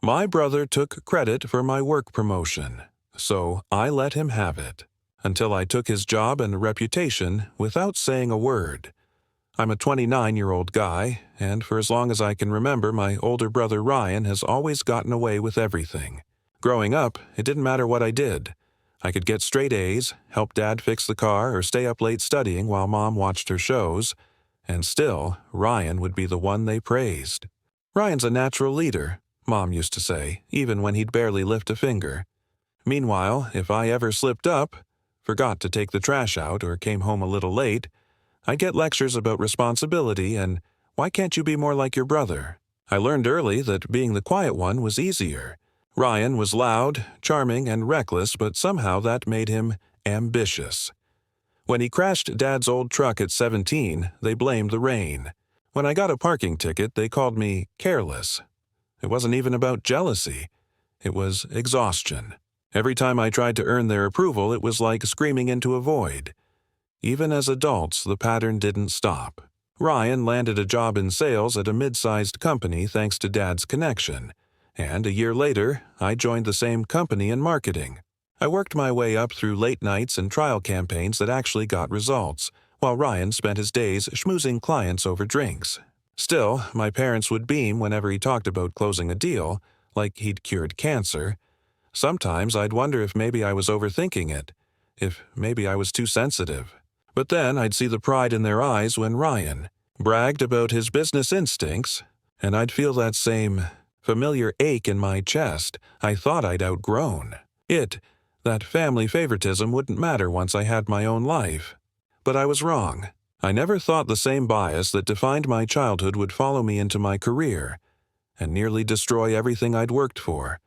My brother took credit for my work promotion, so I let him have it, until I took his job and reputation without saying a word. I'm a 29-year-old guy, and for as long as I can remember, my older brother Ryan has always gotten away with everything. Growing up, it didn't matter what I did. I could get straight A's, help Dad fix the car, or stay up late studying while Mom watched her shows, and still, Ryan would be the one they praised. Ryan's a natural leader, Mom used to say, even when he'd barely lift a finger. Meanwhile, if I ever slipped up, forgot to take the trash out, or came home a little late, I'd get lectures about responsibility and, "Why can't you be more like your brother?" I learned early that being the quiet one was easier. Ryan was loud, charming, and reckless, but somehow that made him ambitious. When he crashed Dad's old truck at 17, they blamed the rain. When I got a parking ticket, they called me careless. It wasn't even about jealousy. It was exhaustion. Every time I tried to earn their approval, it was like screaming into a void. Even as adults, the pattern didn't stop. Ryan landed a job in sales at a mid-sized company thanks to Dad's connection, and a year later, I joined the same company in marketing. I worked my way up through late nights and trial campaigns that actually got results, while Ryan spent his days schmoozing clients over drinks. Still, my parents would beam whenever he talked about closing a deal, like he'd cured cancer. Sometimes I'd wonder if maybe I was overthinking it, if maybe I was too sensitive. But then I'd see the pride in their eyes when Ryan bragged about his business instincts, and I'd feel that same familiar ache in my chest I thought I'd outgrown. That family favoritism wouldn't matter once I had my own life. But I was wrong. I never thought the same bias that defined my childhood would follow me into my career and nearly destroy everything I'd worked for.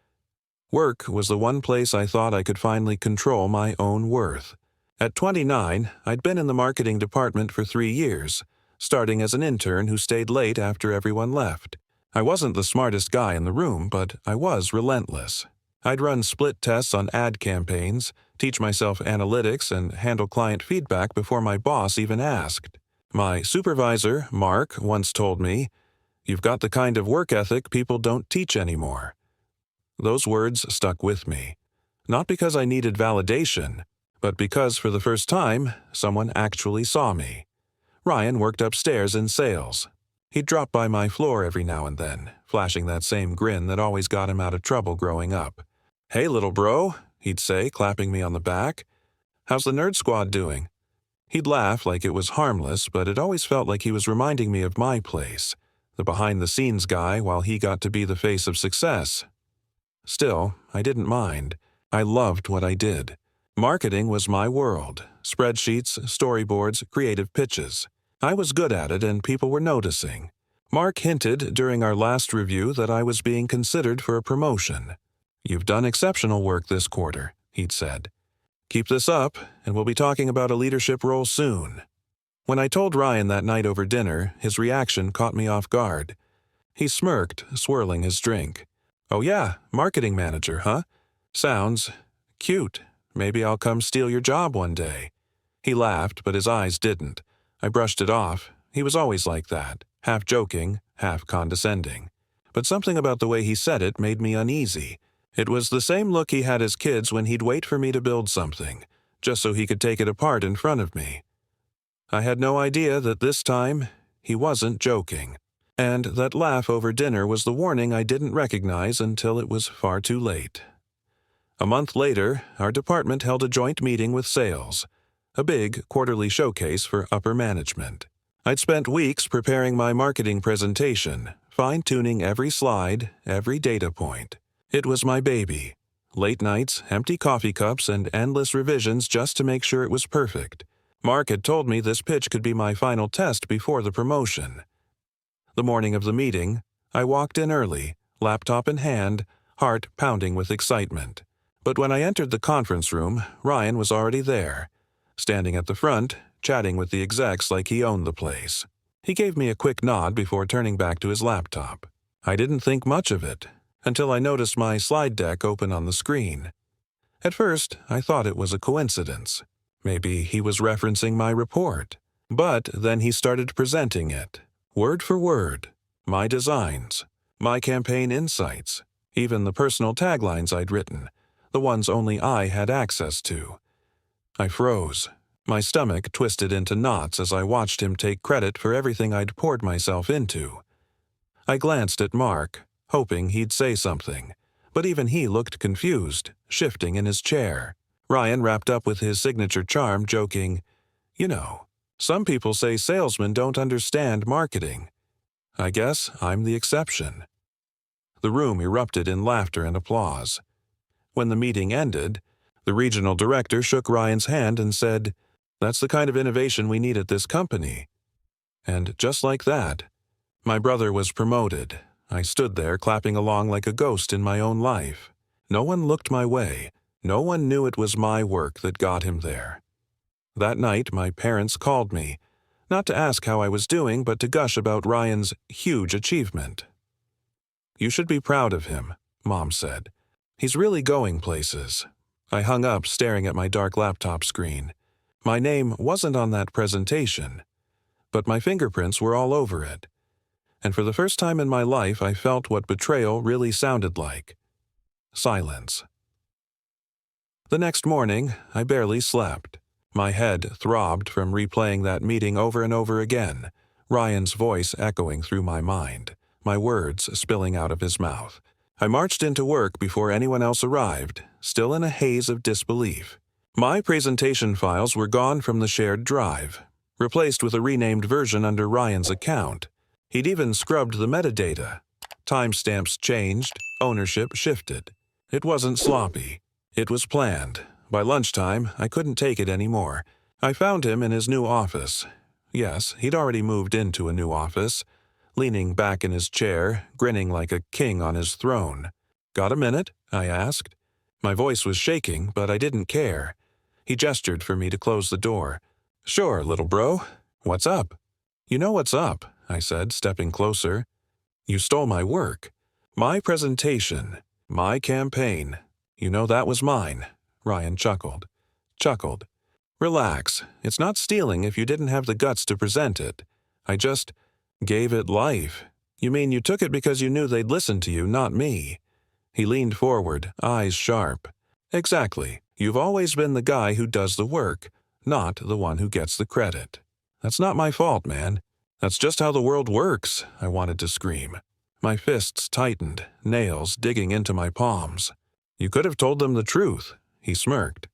Work was the one place I thought I could finally control my own worth. At 29, I'd been in the marketing department for 3 years, starting as an intern who stayed late after everyone left. I wasn't the smartest guy in the room, but I was relentless. I'd run split tests on ad campaigns, teach myself analytics, and handle client feedback before my boss even asked. My supervisor, Mark, once told me, "You've got the kind of work ethic people don't teach anymore." Those words stuck with me, not because I needed validation, but because for the first time, someone actually saw me. Ryan worked upstairs in sales. He'd drop by my floor every now and then, flashing that same grin that always got him out of trouble growing up. "Hey, little bro," he'd say, clapping me on the back. "How's the Nerd Squad doing?" He'd laugh like it was harmless, but it always felt like he was reminding me of my place, the behind-the-scenes guy while he got to be the face of success. Still, I didn't mind. I loved what I did. Marketing was my world. Spreadsheets, storyboards, creative pitches. I was good at it and people were noticing. Mark hinted during our last review that I was being considered for a promotion. "You've done exceptional work this quarter," he'd said. "Keep this up, and we'll be talking about a leadership role soon." When I told Ryan that night over dinner, his reaction caught me off guard. He smirked, swirling his drink. "Oh yeah, marketing manager, huh? Sounds cute. Maybe I'll come steal your job one day." He laughed, but his eyes didn't. I brushed it off. He was always like that, half joking, half condescending. But something about the way he said it made me uneasy. It was the same look he had as kids when he'd wait for me to build something, just so he could take it apart in front of me. I had no idea that this time he wasn't joking, and that laugh over dinner was the warning I didn't recognize until it was far too late. A month later, our department held a joint meeting with sales, a big quarterly showcase for upper management. I'd spent weeks preparing my marketing presentation, fine-tuning every slide, every data point. It was my baby. Late nights, empty coffee cups, and endless revisions just to make sure it was perfect. Mark had told me this pitch could be my final test before the promotion. The morning of the meeting, I walked in early, laptop in hand, heart pounding with excitement. But when I entered the conference room, Ryan was already there, standing at the front, chatting with the execs like he owned the place. He gave me a quick nod before turning back to his laptop. I didn't think much of it, until I noticed my slide deck open on the screen. At first, I thought it was a coincidence. Maybe he was referencing my report. But then he started presenting it, word for word, my designs, my campaign insights, even the personal taglines I'd written, the ones only I had access to. I froze. My stomach twisted into knots as I watched him take credit for everything I'd poured myself into. I glanced at Mark, hoping he'd say something, but even he looked confused, shifting in his chair. Ryan wrapped up with his signature charm, joking, "You know, some people say salesmen don't understand marketing. I guess I'm the exception." The room erupted in laughter and applause. When the meeting ended, the regional director shook Ryan's hand and said, "That's the kind of innovation we need at this company." And just like that, my brother was promoted. I stood there clapping along like a ghost in my own life. No one looked my way. No one knew it was my work that got him there. That night, my parents called me, not to ask how I was doing, but to gush about Ryan's huge achievement. "You should be proud of him," Mom said. "He's really going places." I hung up, staring at my dark laptop screen. My name wasn't on that presentation, but my fingerprints were all over it. And for the first time in my life, I felt what betrayal really sounded like. Silence. The next morning, I barely slept. My head throbbed from replaying that meeting over and over again, Ryan's voice echoing through my mind, my words spilling out of his mouth. I marched into work before anyone else arrived, still in a haze of disbelief. My presentation files were gone from the shared drive, replaced with a renamed version under Ryan's account. He'd even scrubbed the metadata. Timestamps changed, ownership shifted. It wasn't sloppy. It was planned. By lunchtime, I couldn't take it anymore. I found him in his new office. Yes, he'd already moved into a new office, leaning back in his chair, grinning like a king on his throne. "Got a minute?" I asked. My voice was shaking, but I didn't care. He gestured for me to close the door. "Sure, little bro. What's up?" "You know what's up," I said, stepping closer. "You stole my work. My presentation. My campaign. You know that was mine." Ryan chuckled. "Relax. It's not stealing if you didn't have the guts to present it. I just gave it life." "You mean you took it because you knew they'd listen to you, not me?" He leaned forward, eyes sharp. "Exactly. You've always been the guy who does the work, not the one who gets the credit." "That's not my fault, man. That's just how the world works," I wanted to scream. My fists tightened, nails digging into my palms. "You could have told them the truth," he smirked.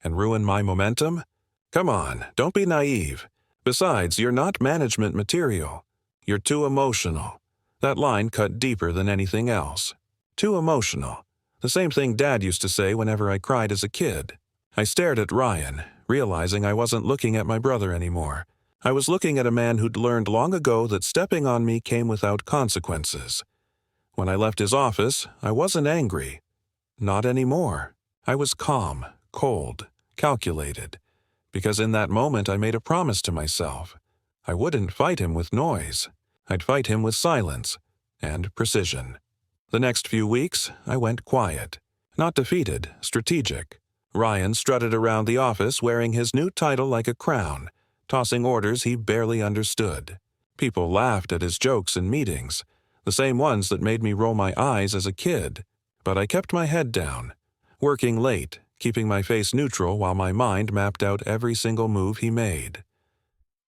"And ruined my momentum? Come on, don't be naive. Besides, you're not management material. You're too emotional." That line cut deeper than anything else. Too emotional. The same thing Dad used to say whenever I cried as a kid. I stared at Ryan, realizing I wasn't looking at my brother anymore. I was looking at a man who'd learned long ago that stepping on me came without consequences. When I left his office, I wasn't angry. Not anymore. I was calm, cold, calculated. Because in that moment I made a promise to myself. I wouldn't fight him with noise. I'd fight him with silence and precision. The next few weeks, I went quiet. Not defeated, strategic. Ryan strutted around the office wearing his new title like a crown, tossing orders he barely understood. People laughed at his jokes in meetings, the same ones that made me roll my eyes as a kid. But I kept my head down, working late, keeping my face neutral while my mind mapped out every single move he made.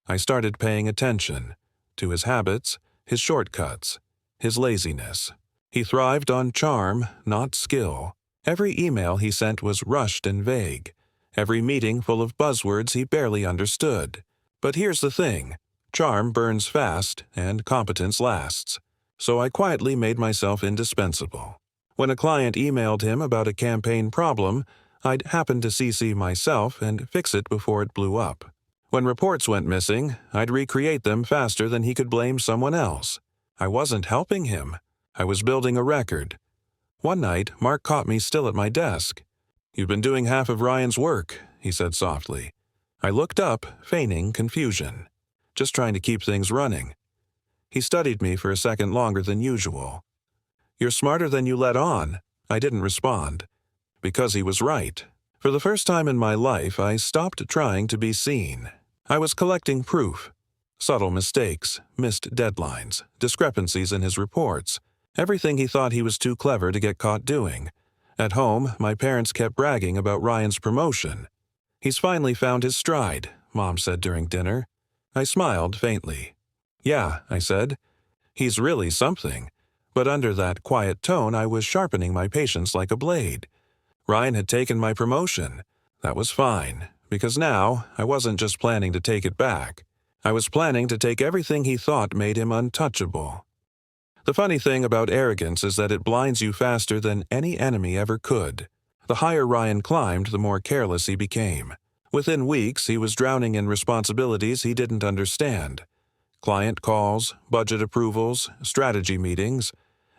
I started paying attention to his habits, his shortcuts, his laziness. He thrived on charm, not skill. Every email he sent was rushed and vague. Every meeting full of buzzwords he barely understood. But here's the thing. Charm burns fast, and competence lasts. So I quietly made myself indispensable. When a client emailed him about a campaign problem, I'd happen to CC myself and fix it before it blew up. When reports went missing, I'd recreate them faster than he could blame someone else. I wasn't helping him. I was building a record. One night, Mark caught me still at my desk. "You've been doing half of Ryan's work," he said softly. I looked up, feigning confusion. "Just trying to keep things running." He studied me for a second longer than usual. "You're smarter than you let on." I didn't respond. Because he was right. For the first time in my life, I stopped trying to be seen. I was collecting proof. Subtle mistakes, missed deadlines, discrepancies in his reports. Everything he thought he was too clever to get caught doing. At home, my parents kept bragging about Ryan's promotion. "He's finally found his stride," Mom said during dinner. I smiled faintly. "Yeah," I said. "He's really something." But under that quiet tone, I was sharpening my patience like a blade. Ryan had taken my promotion. That was fine, because now I wasn't just planning to take it back. I was planning to take everything he thought made him untouchable. The funny thing about arrogance is that it blinds you faster than any enemy ever could. The higher Ryan climbed, the more careless he became. Within weeks, he was drowning in responsibilities he didn't understand. Client calls, budget approvals, strategy meetings.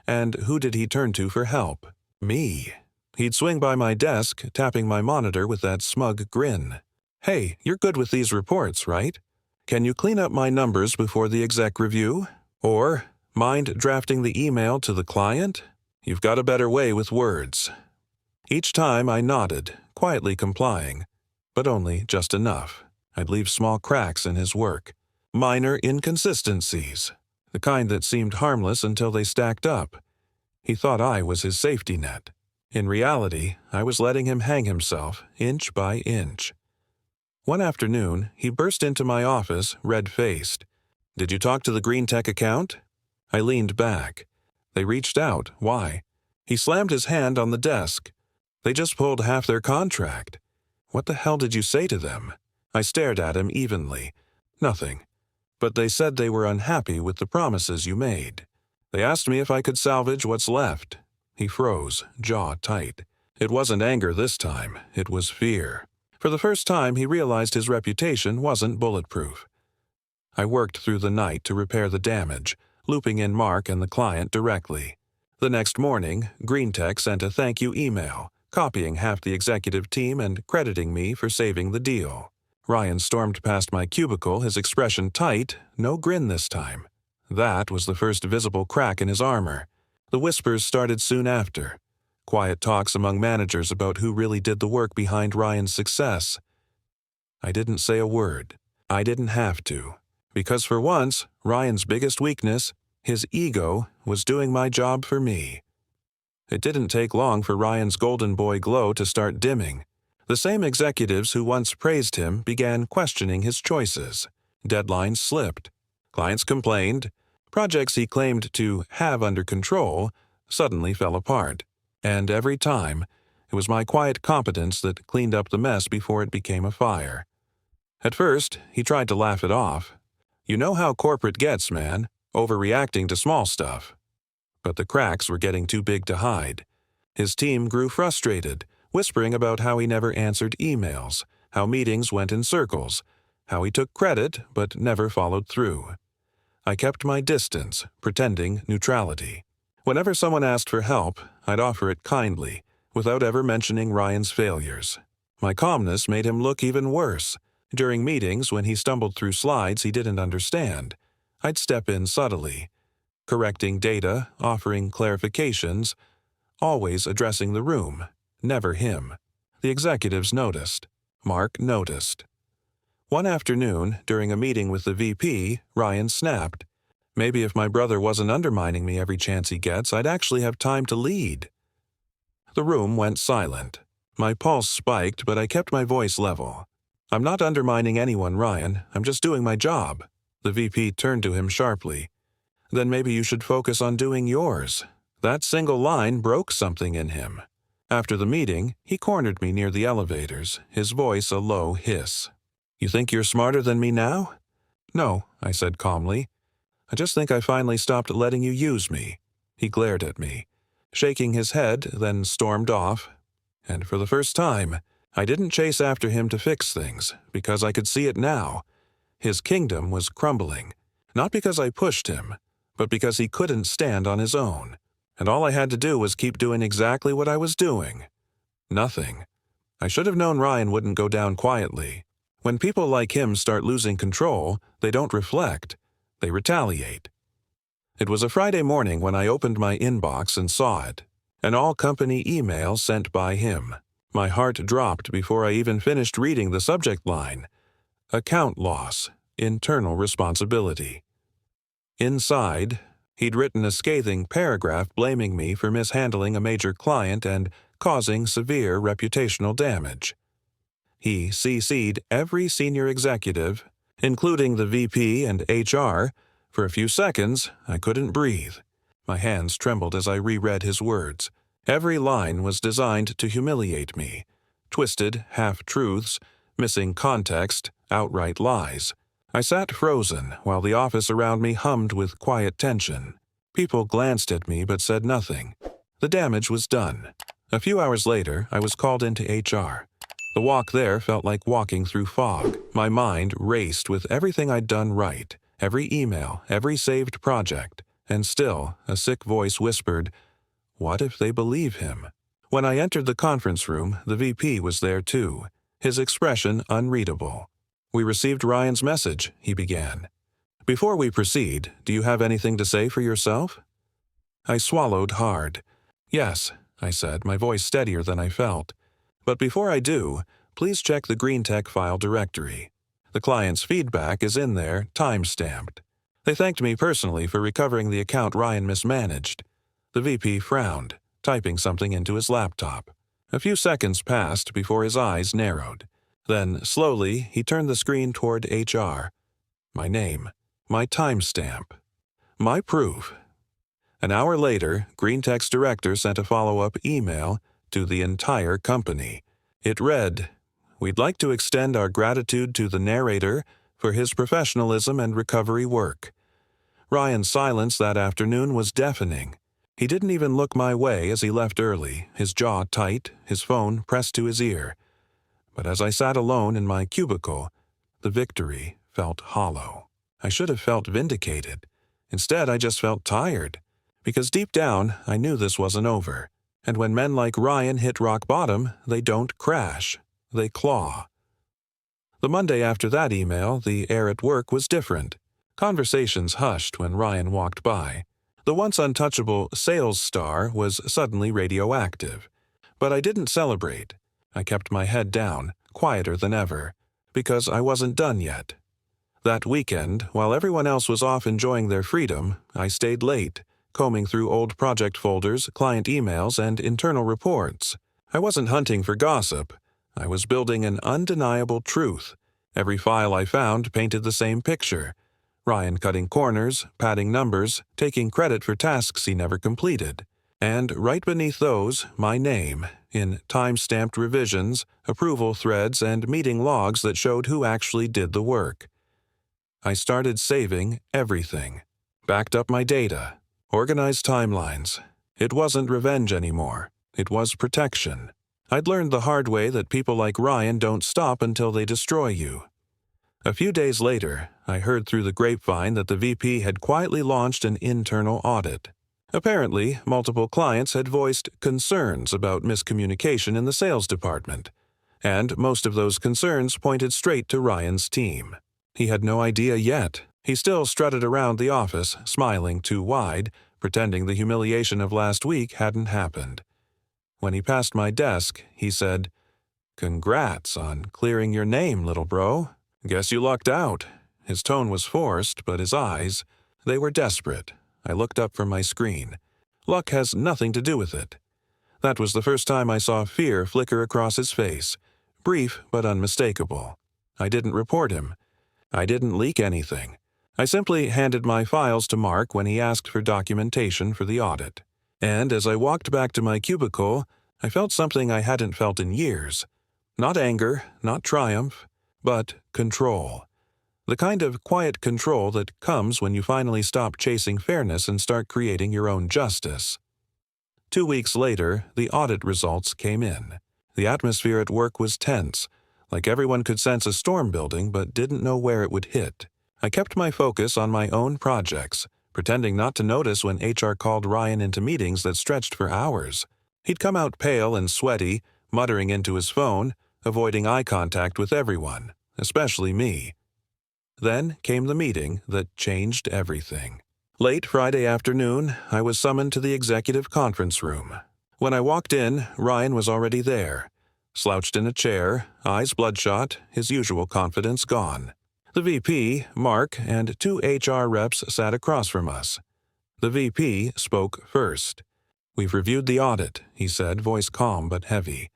And who did he turn to for help? Me. He'd swing by my desk, tapping my monitor with that smug grin. "Hey, you're good with these reports, right? Can you clean up my numbers before the exec review? Or, mind drafting the email to the client? You've got a better way with words." Each time I nodded, quietly complying, but only just enough. I'd leave small cracks in his work. Minor inconsistencies. The kind that seemed harmless until they stacked up. He thought I was his safety net. In reality, I was letting him hang himself, inch by inch. One afternoon, he burst into my office, red-faced. "Did you talk to the Green Tech account?" I leaned back. "They reached out. Why?" He slammed his hand on the desk. "They just pulled half their contract." "What the hell did you say to them?" I stared at him evenly. "Nothing. But they said they were unhappy with the promises you made. They asked me if I could salvage what's left." He froze, jaw tight. It wasn't anger this time, it was fear. For the first time, he realized his reputation wasn't bulletproof. I worked through the night to repair the damage, looping in Mark and the client directly. The next morning, GreenTech sent a thank you email, copying half the executive team and crediting me for saving the deal. Ryan stormed past my cubicle, his expression tight, no grin this time. That was the first visible crack in his armor. The whispers started soon after. Quiet talks among managers about who really did the work behind Ryan's success. I didn't say a word. I didn't have to. Because for once, Ryan's biggest weakness, his ego, was doing my job for me. It didn't take long for Ryan's golden boy glow to start dimming. The same executives who once praised him began questioning his choices. Deadlines slipped. Clients complained. Projects he claimed to have under control suddenly fell apart. And every time, it was my quiet competence that cleaned up the mess before it became a fire. At first, he tried to laugh it off. "You know how corporate gets, man, overreacting to small stuff." But the cracks were getting too big to hide. His team grew frustrated, whispering about how he never answered emails, how meetings went in circles, how he took credit but never followed through. I kept my distance, pretending neutrality. Whenever someone asked for help, I'd offer it kindly, without ever mentioning Ryan's failures. My calmness made him look even worse. During meetings, when he stumbled through slides he didn't understand, I'd step in subtly, correcting data, offering clarifications, always addressing the room, never him. The executives noticed. Mark noticed. One afternoon, during a meeting with the VP, Ryan snapped. Maybe if my brother wasn't undermining me every chance he gets, I'd actually have time to lead. The room went silent. My pulse spiked, but I kept my voice level. "I'm not undermining anyone, Ryan. I'm just doing my job." The VP turned to him sharply. "Then maybe you should focus on doing yours." That single line broke something in him. After the meeting, he cornered me near the elevators, his voice a low hiss. "You think you're smarter than me now?" "No," I said calmly. "I just think I finally stopped letting you use me." He glared at me, shaking his head, then stormed off. And for the first time, I didn't chase after him to fix things, because I could see it now. His kingdom was crumbling, not because I pushed him, but because he couldn't stand on his own. And all I had to do was keep doing exactly what I was doing. Nothing. I should have known Ryan wouldn't go down quietly. When people like him start losing control, they don't reflect. They retaliate. It was a Friday morning when I opened my inbox and saw it. An all-company email sent by him. My heart dropped before I even finished reading the subject line. Account loss. Internal responsibility. Inside, He'd written a scathing paragraph blaming me for mishandling a major client and causing severe reputational damage. He CC'd every senior executive, including the VP and HR. For a few seconds, I couldn't breathe. My hands trembled as I reread his words. Every line was designed to humiliate me. Twisted half-truths, missing context, outright lies. I sat frozen while the office around me hummed with quiet tension. People glanced at me but said nothing. The damage was done. A few hours later, I was called into HR. The walk there felt like walking through fog. My mind raced with everything I'd done right, every email, every saved project, and still a sick voice whispered, "What if they believe him?" When I entered the conference room, the VP was there too, his expression unreadable. "We received Ryan's message," he began. "Before we proceed, do you have anything to say for yourself?" I swallowed hard. "Yes," I said, my voice steadier than I felt. "But before I do, please check the GreenTech file directory. The client's feedback is in there, time-stamped. They thanked me personally for recovering the account Ryan mismanaged." The VP frowned, typing something into his laptop. A few seconds passed before his eyes narrowed. Then, slowly, he turned the screen toward HR. My name, my timestamp, my proof. An hour later, GreenTech's director sent a follow-up email to the entire company. It read, "We'd like to extend our gratitude to the narrator for his professionalism and recovery work." Ryan's silence that afternoon was deafening. He didn't even look my way as he left early, his jaw tight, his phone pressed to his ear. But as I sat alone in my cubicle, the victory felt hollow. I should have felt vindicated. Instead, I just felt tired. Because deep down, I knew this wasn't over. And when men like Ryan hit rock bottom, they don't crash. They claw. The Monday after that email, the air at work was different. Conversations hushed when Ryan walked by. The once untouchable sales star was suddenly radioactive. But I didn't celebrate. I kept my head down, quieter than ever, because I wasn't done yet. That weekend, while everyone else was off enjoying their freedom, I stayed late, combing through old project folders, client emails, and internal reports. I wasn't hunting for gossip. I was building an undeniable truth. Every file I found painted the same picture. Ryan cutting corners, padding numbers, taking credit for tasks he never completed. And right beneath those, my name, in time-stamped revisions, approval threads, and meeting logs that showed who actually did the work. I started saving everything. Backed up my data. Organized timelines. It wasn't revenge anymore. It was protection. I'd learned the hard way that people like Ryan don't stop until they destroy you. A few days later, I heard through the grapevine that the VP had quietly launched an internal audit. Apparently, multiple clients had voiced concerns about miscommunication in the sales department, and most of those concerns pointed straight to Ryan's team. He had no idea yet. He still strutted around the office, smiling too wide, pretending the humiliation of last week hadn't happened. When he passed my desk, he said, "Congrats on clearing your name, little bro. Guess you lucked out." His tone was forced, but his eyes, they were desperate. I looked up from my screen. Luck has nothing to do with it. That was the first time I saw fear flicker across his face, brief but unmistakable. I didn't report him. I didn't leak anything. I simply handed my files to Mark when he asked for documentation for the audit. And as I walked back to my cubicle, I felt something I hadn't felt in years. Not anger, not triumph, but control. The kind of quiet control that comes when you finally stop chasing fairness and start creating your own justice. 2 weeks later, the audit results came in. The atmosphere at work was tense, like everyone could sense a storm building but didn't know where it would hit. I kept my focus on my own projects, pretending not to notice when HR called Ryan into meetings that stretched for hours. He'd come out pale and sweaty, muttering into his phone, avoiding eye contact with everyone, especially me. Then came the meeting that changed everything. Late Friday afternoon, I was summoned to the executive conference room. When I walked in, Ryan was already there, slouched in a chair, eyes bloodshot, his usual confidence gone. The VP, Mark, and 2 HR reps sat across from us. The VP spoke first. "We've reviewed the audit," he said, voice calm but heavy.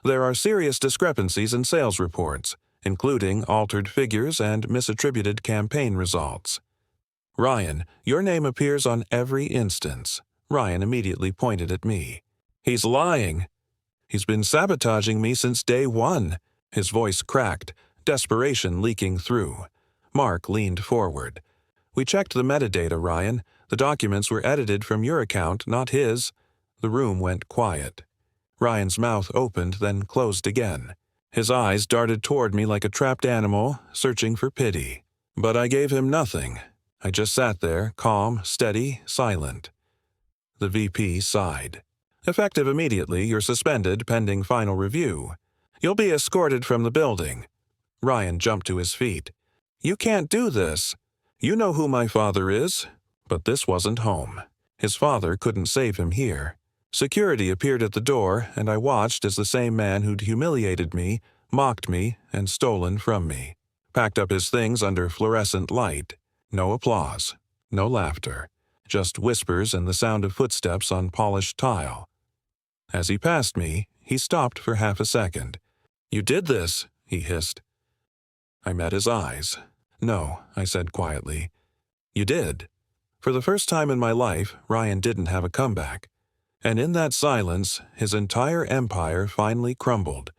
"There are serious discrepancies in sales reports, including altered figures and misattributed campaign results." "Ryan, your name appears on every instance." Ryan immediately pointed at me. "He's lying. He's been sabotaging me since day one." His voice cracked, desperation leaking through. Mark leaned forward. "We checked the metadata, Ryan. The documents were edited from your account, not his." The room went quiet. Ryan's mouth opened, then closed again. His eyes darted toward me like a trapped animal, searching for pity. But I gave him nothing. I just sat there, calm, steady, silent. The VP sighed. "Effective immediately, you're suspended pending final review. You'll be escorted from the building." Ryan jumped to his feet. "You can't do this. You know who my father is." But this wasn't home. His father couldn't save him here. Security appeared at the door, and I watched as the same man who'd humiliated me, mocked me, and stolen from me packed up his things under fluorescent light. No applause. No laughter. Just whispers and the sound of footsteps on polished tile. As he passed me, he stopped for half a second. "You did this," he hissed. I met his eyes. "No," I said quietly. "You did." For the first time in my life, Ryan didn't have a comeback. And in that silence, his entire empire finally crumbled.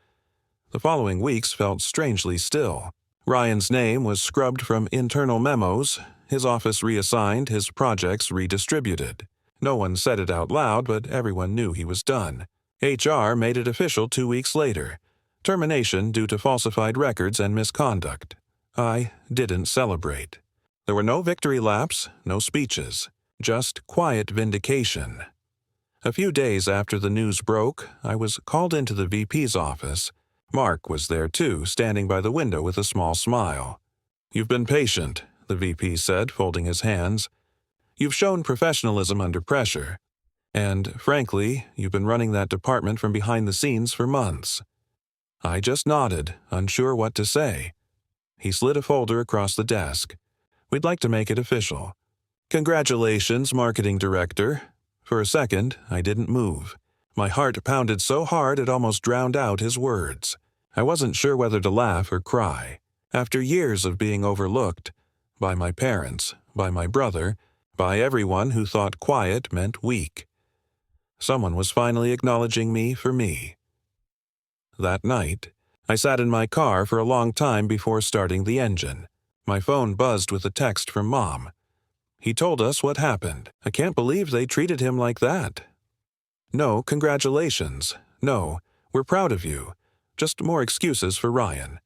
The following weeks felt strangely still. Ryan's name was scrubbed from internal memos, his office reassigned, his projects redistributed. No one said it out loud, but everyone knew he was done. HR made it official 2 weeks later. Termination due to falsified records and misconduct. I didn't celebrate. There were no victory laps, no speeches, just quiet vindication. A few days after the news broke, I was called into the VP's office. Mark was there too, standing by the window with a small smile. "You've been patient," the VP said, folding his hands. "You've shown professionalism under pressure. And, frankly, you've been running that department from behind the scenes for months." I just nodded, unsure what to say. He slid a folder across the desk. "We'd like to make it official." "Congratulations, Marketing Director." For a second, I didn't move. My heart pounded so hard it almost drowned out his words. I wasn't sure whether to laugh or cry. After years of being overlooked, by my parents, by my brother, by everyone who thought quiet meant weak, someone was finally acknowledging me for me. That night, I sat in my car for a long time before starting the engine. My phone buzzed with a text from Mom. "He told us what happened. I can't believe they treated him like that." "No, congratulations. No, we're proud of you. Just more excuses for Ryan."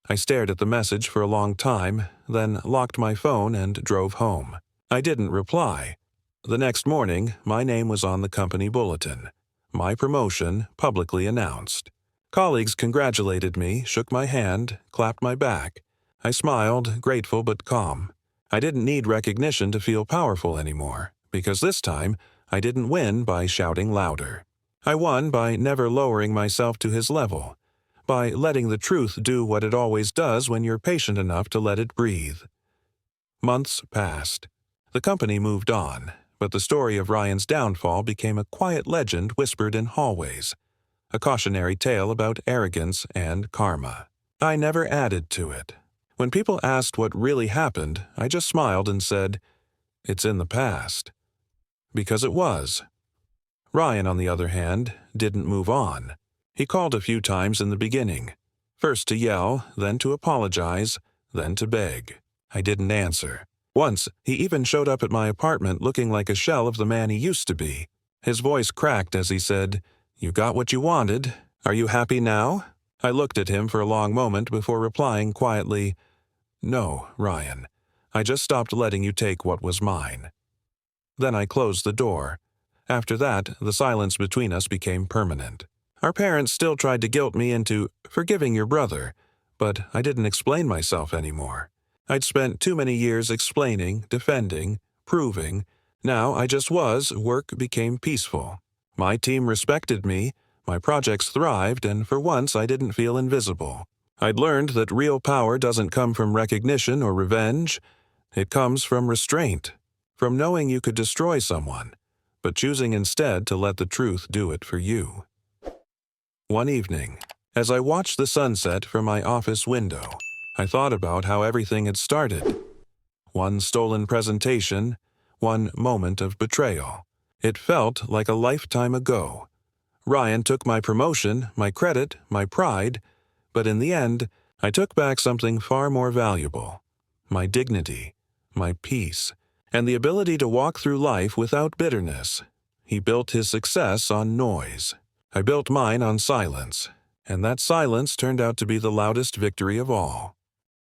I stared at the message for a long time, then locked my phone and drove home. I didn't reply. The next morning, my name was on the company bulletin. My promotion publicly announced. Colleagues congratulated me, shook my hand, clapped my back. I smiled, grateful but calm. I didn't need recognition to feel powerful anymore, because this time, I didn't win by shouting louder. I won by never lowering myself to his level, by letting the truth do what it always does when you're patient enough to let it breathe. Months passed. The company moved on, but the story of Ryan's downfall became a quiet legend whispered in hallways, a cautionary tale about arrogance and karma. I never added to it. When people asked what really happened, I just smiled and said, "It's in the past." Because it was. Ryan, on the other hand, didn't move on. He called a few times in the beginning, first to yell, then to apologize, then to beg. I didn't answer. Once, he even showed up at my apartment looking like a shell of the man he used to be. His voice cracked as he said, "You got what you wanted. Are you happy now?" I looked at him for a long moment before replying quietly, "No, Ryan. I just stopped letting you take what was mine." Then I closed the door. After that, the silence between us became permanent. Our parents still tried to guilt me into forgiving your brother, but I didn't explain myself anymore. I'd spent too many years explaining, defending, proving. Now I just was, work became peaceful. My team respected me, my projects thrived, and for once I didn't feel invisible. I'd learned that real power doesn't come from recognition or revenge. It comes from restraint. from knowing you could destroy someone, but choosing instead to let the truth do it for you. One evening, as I watched the sunset from my office window, I thought about how everything had started. One stolen presentation, one moment of betrayal. It felt like a lifetime ago. Ryan took my promotion, my credit, my pride, but in the end, I took back something far more valuable: my dignity, my peace, and the ability to walk through life without bitterness. He built his success on noise. I built mine on silence, and that silence turned out to be the loudest victory of all.